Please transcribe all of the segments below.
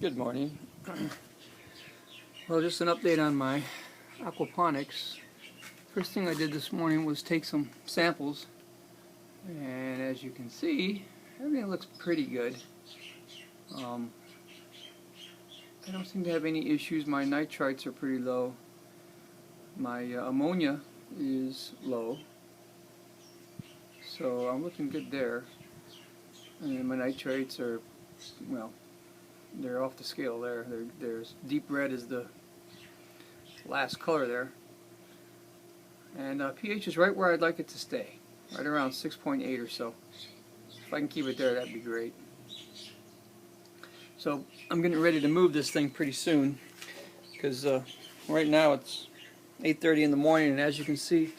Good morning. Well, just an update on my aquaponics. First thing I did this morning was take some samples, and as you can see, everything looks pretty good. I don't seem to have any issues. My nitrites are pretty low. My ammonia is low, so I'm looking good there. And my nitrates are, well, they're off the scale there. There's deep red is the last color there. And pH is right where I'd like it to stay, right around 6.8 or so. If I can keep it there, that'd be great. So I'm getting ready to move this thing pretty soon, because right now it's 8:30 in the morning, and as you can see,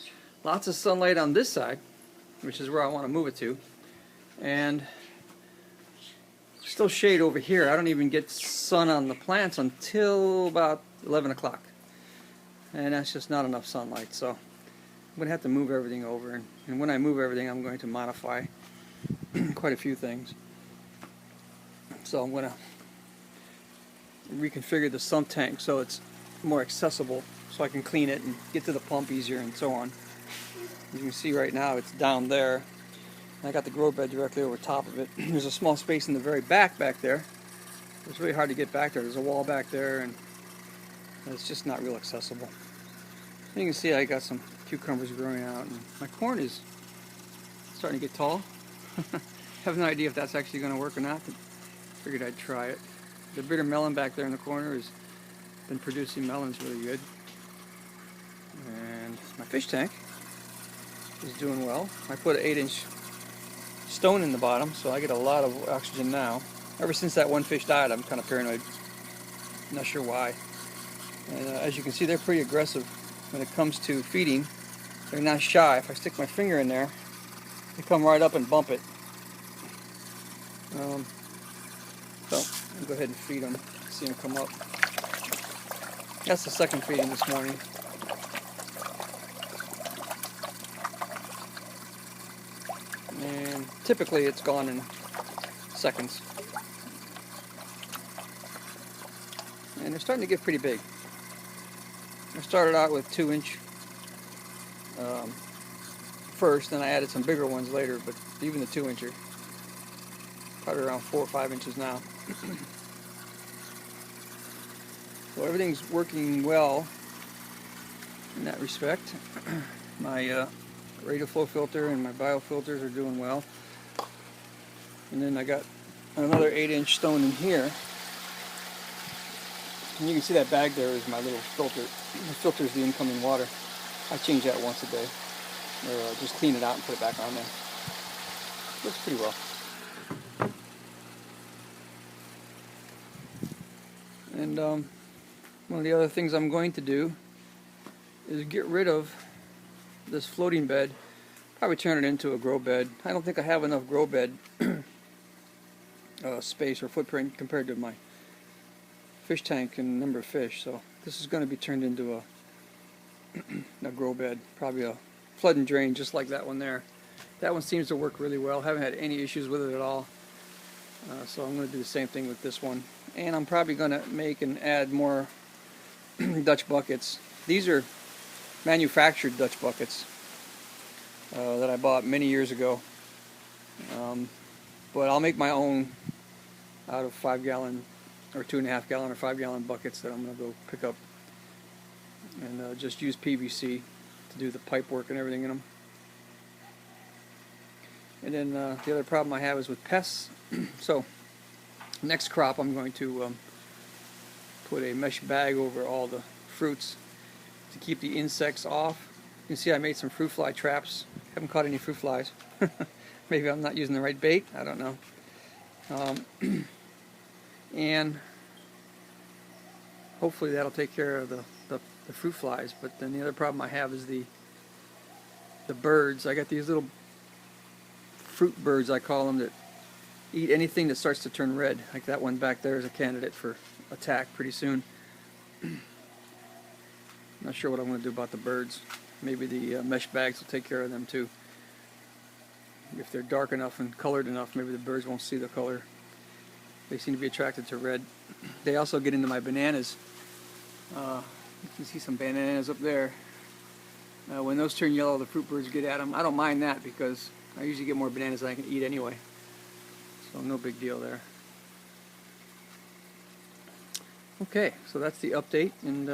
lots of sunlight on this side, which is where I want to move it to, and still shade over here. I don't even get sun on the plants until about 11 o'clock, and that's just not enough sunlight. So I'm going to have to move everything over, and when I move everything, I'm going to modify quite a few things. So I'm going to reconfigure the sump tank so it's more accessible, so I can clean it and get to the pump easier and so on. As you can see right now, it's down there. I got the grow bed directly over top of it. There's a small space in the very back there. It's really hard to get back there. There's a wall back there, and it's just not real accessible. You can see I got some cucumbers growing out, and my corn is starting to get tall. Have no idea if that's actually going to work or not, but figured I'd try it. The bitter melon back there in the corner has been producing melons really good. And my fish tank is doing well. I put an 8-inch stone in the bottom, so I get a lot of oxygen now. Ever since that one fish died, I'm kind of paranoid. Not sure why. And as you can see, they're pretty aggressive when it comes to feeding. They're not shy. If I stick my finger in there, they come right up and bump it. So I'll go ahead and feed them. See them come up. That's the second feeding this morning. And typically it's gone in seconds. And they're starting to get pretty big. I started out with 2-inch first, then I added some bigger ones later, but even the 2-inch are probably around 4 or 5 inches now. So everything's working well in that respect. My radial flow filter and my biofilters are doing well. And then I got another 8-inch stone in here. And you can see that bag there is my little filter. It filters the incoming water. I change that once a day. Or just clean it out and put it back on there. Looks pretty well. And one of the other things I'm going to do is get rid of this floating bed. Probably turn it into a grow bed. I don't think I have enough grow bed space or footprint compared to my fish tank and number of fish. So this is going to be turned into a grow bed. Probably a flood and drain just like that one there. That one seems to work really well. Haven't had any issues with it at all. So I'm going to do the same thing with this one. And I'm probably going to make and add more Dutch buckets. These are manufactured Dutch buckets that I bought many years ago. But I'll make my own out of 5-gallon or 2.5-gallon or 5-gallon buckets that I'm going to go pick up, and just use PVC to do the pipe work and everything in them. And then the other problem I have is with pests. So next crop I'm going to put a mesh bag over all the fruits to keep the insects off. You can see I made some fruit fly traps. Haven't caught any fruit flies. Maybe I'm not using the right bait. I don't know. And hopefully that'll take care of the fruit flies. But then the other problem I have is the birds. I got these little fruit birds, I call them, that eat anything that starts to turn red. Like that one back there is a candidate for attack pretty soon. Not sure what I'm going to do about the birds. Maybe the mesh bags will take care of them too. If they're dark enough and colored enough, maybe the birds won't see the color. They seem to be attracted to red. they also get into my bananas. You can see some bananas up there. When those turn yellow, the fruit birds get at them. I don't mind that because I usually get more bananas than I can eat anyway. So no big deal there. Okay, so that's the update, and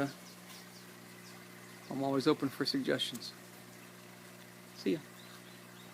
I'm always open for suggestions. See ya.